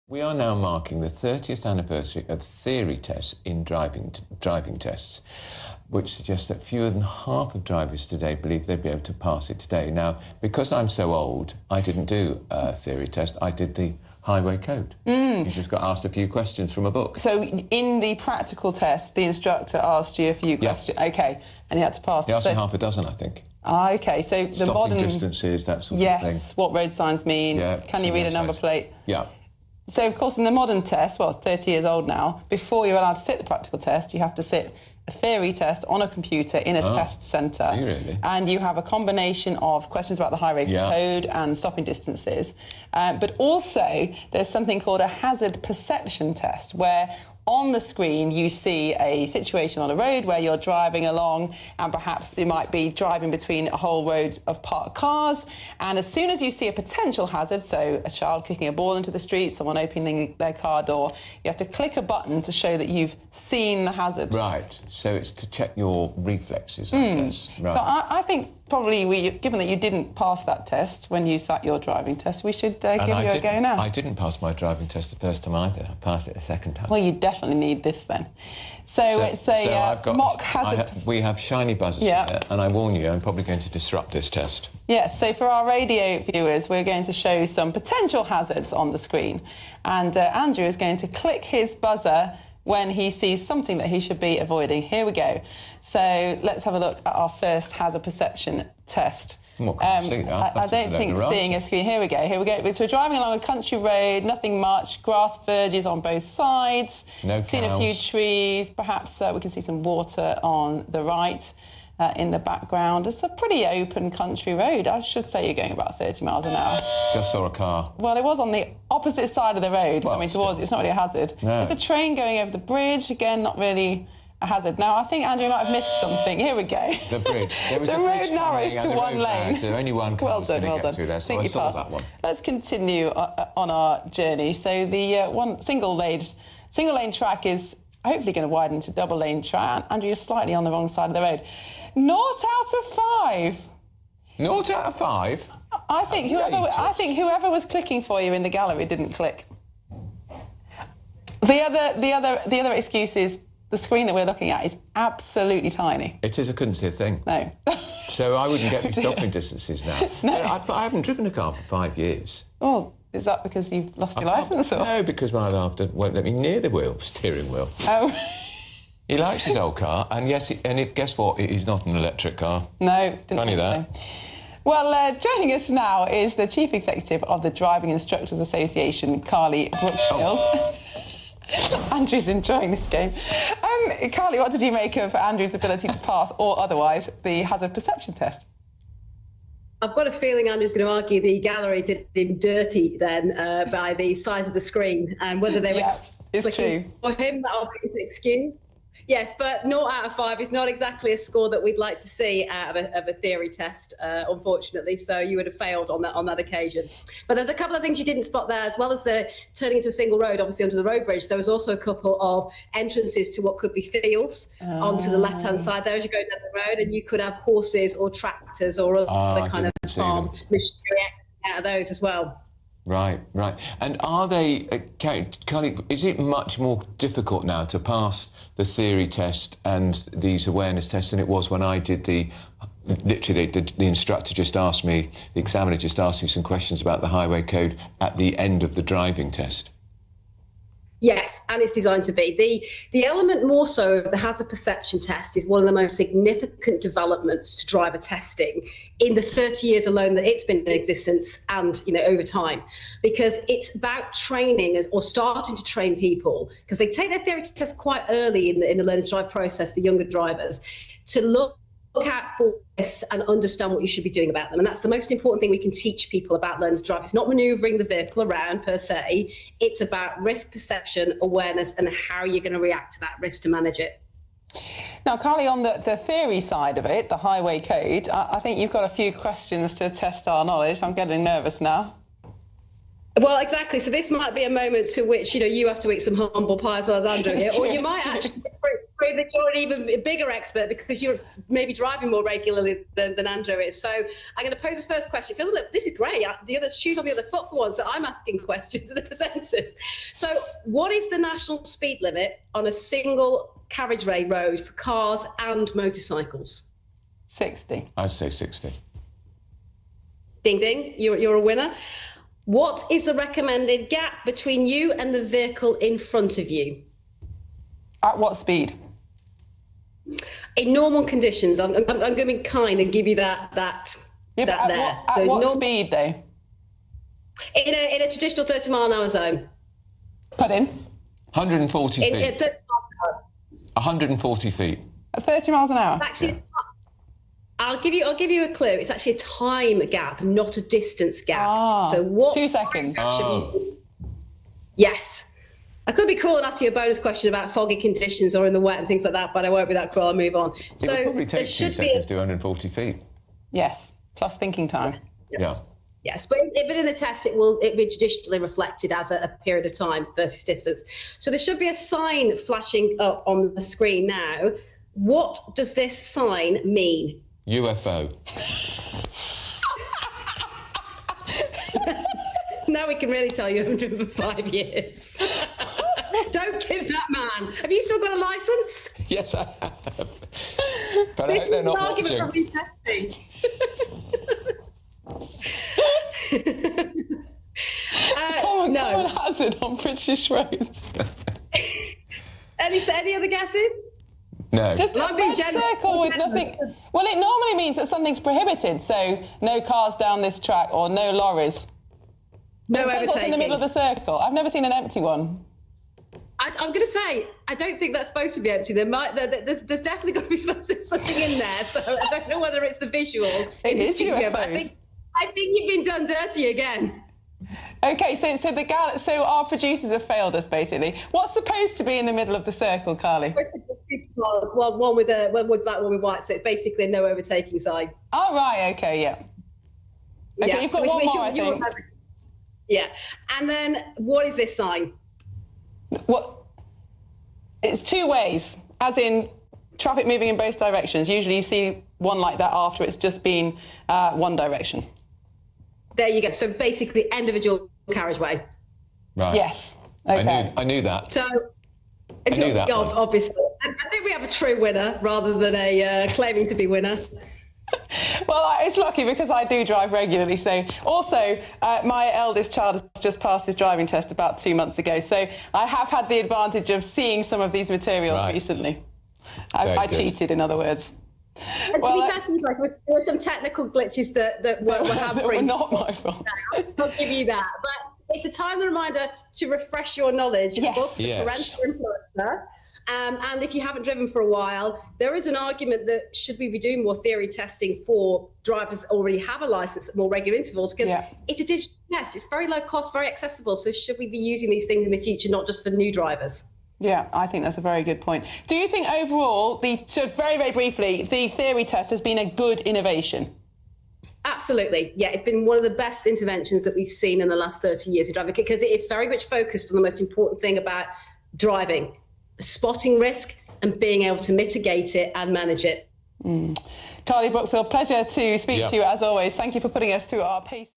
We are now marking the 30th anniversary of theory tests in driving tests, which suggests that fewer than half of drivers today believe they'd be able to pass it today. Now, because I'm so old, I didn't do a theory test, I did the highway code. You just got asked a few questions from a book. So in the practical test, the instructor asked you a few questions. OK, and you had to pass. He asked me half a dozen, I think. OK, so the Stopping modern... distances, that sort of thing. Yes, what road signs mean. Yeah, can you read a number plate? Yeah. So, of course, in the modern test, well, 30 years old now, before you're allowed to sit the practical test, you have to sit a theory test on a computer in a test centre. Really? And you have a combination of questions about the highway code and stopping distances. But also, there's something called a hazard perception test, where on the screen you see a situation on a road where you're driving along and perhaps you might be driving between a whole road of parked cars, and as soon as you see a potential hazard, so a child kicking a ball into the street, someone opening their car door, you have to click a button to show that you've seen the hazard. Right, so it's to check your reflexes, I guess. Right. So I think probably, given that you didn't pass that test when you sat your driving test, we should give you a go now. I didn't pass my driving test the first time either. I passed it a second time. Well, you definitely need this then. So it's a mock hazard... We have shiny buzzers here, and I warn you, I'm probably going to disrupt this test. Yes, so for our radio viewers, we're going to show some potential hazards on the screen. And Andrew is going to click his buzzer when he sees something that he should be avoiding. Here we go. So let's have a look at our first hazard perception test. Well, I don't think seeing a screen... Here we go, here we go. So we're driving along a country road, nothing much, grass verges on both sides. No cows. Seen a few trees, perhaps we can see some water on the right. In the background. It's a pretty open country road. I should say you're going about 30 miles an hour. Just saw a car. Well, it was on the opposite side of the road, coming towards you. It's not really a hazard. No. There's a train going over the bridge. Again, not really a hazard. Now, I think Andrew might have missed something. Here we go. The bridge. There was the road narrows to one lane. So only one car was going to get through there, so I saw that one. Let's continue on our journey. So the one single lane track is hopefully going to widen to double lane track. Andrew, you're slightly on the wrong side of the road. 0 out of 5. 0 out of 5? I think whoever was clicking for you in the gallery didn't click. The other excuse is the screen that we're looking at is absolutely tiny. It is. I couldn't see a thing. No. So I wouldn't get these stopping distances now. No. I haven't driven a car for 5 years. Oh, is that because you've lost your licence? Or? No, because my after won't let me near the steering wheel. Oh. He likes his old car, and yes, guess what? It is not an electric car. No, funny that. So. Well, joining us now is the Chief Executive of the Driving Instructors Association, Carly Brookfield. Oh. Andrew's enjoying this game. Carly, what did you make of Andrew's ability to pass, or otherwise, the hazard perception test? I've got a feeling Andrew's going to argue the gallery did him dirty then by the size of the screen, and whether they were it's true. For him, that'll be his excuse. Yes, but 0 out of 5 is not exactly a score that we'd like to see out of a theory test, unfortunately. So you would have failed on that occasion. But there's a couple of things you didn't spot there, as well as the turning into a single road, obviously under the road bridge. There was also a couple of entrances to what could be fields onto the left-hand side there as you go down the road, and you could have horses or tractors or other kind of farm machinery out of those as well. Right. And are they, Carly, is it much more difficult now to pass the theory test and these awareness tests than it was when I did literally the instructor just asked me, the examiner just asked me some questions about the highway code at the end of the driving test? Yes, and it's designed to be. The element more so of the hazard perception test is one of the most significant developments to driver testing in the 30 years alone that it's been in existence, and over time, because it's about training or starting to train people, because they take their theory test quite early in the learning to drive process, the younger drivers, to look out for this and understand what you should be doing about them. And that's the most important thing we can teach people about learning to drive. It's not manoeuvring the vehicle around per se. It's about risk perception, awareness, and how you're going to react to that risk to manage it. Now, Carly, on the theory side of it, the highway code, I think you've got a few questions to test our knowledge. I'm getting nervous now. Well, exactly. So this might be a moment to which, you have to eat some humble pie as well as Andrew here, or you might actually prove that you're an even bigger expert because you're maybe driving more regularly than Andrew is. So I'm going to pose the first question. This is great. The other shoes on the other foot for once that I'm asking questions to the presenters. So what is the national speed limit on a single carriageway road for cars and motorcycles? 60. I'd say 60. Ding, ding. You're a winner. What is the recommended gap between you and the vehicle in front of you? At what speed? In normal conditions, I'm going to be kind and give you that Yeah, that but at what speed, though? In a traditional 30-mile-an-hour zone. Put in? 140 feet. 30 miles an hour. 140 feet. At 30 miles an hour? Actually, I'll give you a clue. It's actually a time gap, not a distance gap. So what? 2 seconds. Yes. I could be cruel and ask you a bonus question about foggy conditions or in the wet and things like that, but I won't be that cruel. I'll move on. It would probably take 2 seconds to do 140 feet. Yes, plus thinking time. Yeah. Yes, but in the test, it will be traditionally reflected as a period of time versus distance. So there should be a sign flashing up on the screen now. What does this sign mean? UFO. Now we can really tell you haven't driven for 5 years. Don't give that man. Have you still got a license? Yes, I have. But I hope This they're is not an argument watching. for retesting. Common hazard on British roads. Any other guesses? No. Just a red circle with nothing. Well, it normally means that something's prohibited, so no cars down this track or no lorries. No Depends what's in the middle of the circle. I've never seen an empty one. I'm going to say, I don't think that's supposed to be empty. There's definitely got to be supposed to be something in there. So I don't know whether it's the visual in the studio, but I think you've been done dirty again. Okay, so our producers have failed us basically. What's supposed to be in the middle of the circle, Carly? One with black, one with white. So it's basically a no overtaking sign. Oh right, okay, yeah. Okay, Yeah, you've got one more, I think. Yeah, and then what is this sign? What? It's 2 ways, as in traffic moving in both directions. Usually you see one like that after it's just been one direction. There you go. So basically, end of a dual carriageway. Right. Yes. Okay. I knew that. So I knew that one. obviously. I think we have a true winner rather than a claiming to be winner. Well, it's lucky because I do drive regularly. So also, my eldest child has just passed his driving test about 2 months ago. So I have had the advantage of seeing some of these materials recently. I cheated, in other words. And to be fair to you guys, there were some technical glitches that were hampering. That were not my fault. I'll give you that. But it's a timely reminder to refresh your knowledge above the parental influencer. And if you haven't driven for a while, there is an argument that should we be doing more theory testing for drivers that already have a license at more regular intervals, because it's a digital test. It's very low cost, very accessible. So should we be using these things in the future, not just for new drivers? Yeah, I think that's a very good point. Do you think overall, so very, very briefly, the theory test has been a good innovation? Absolutely. Yeah, it's been one of the best interventions that we've seen in the last 30 years of driving, because it's very much focused on the most important thing about driving, spotting risk and being able to mitigate it and manage it. Carly Brookfield, pleasure to speak to you as always. Thank you for putting us through our pace.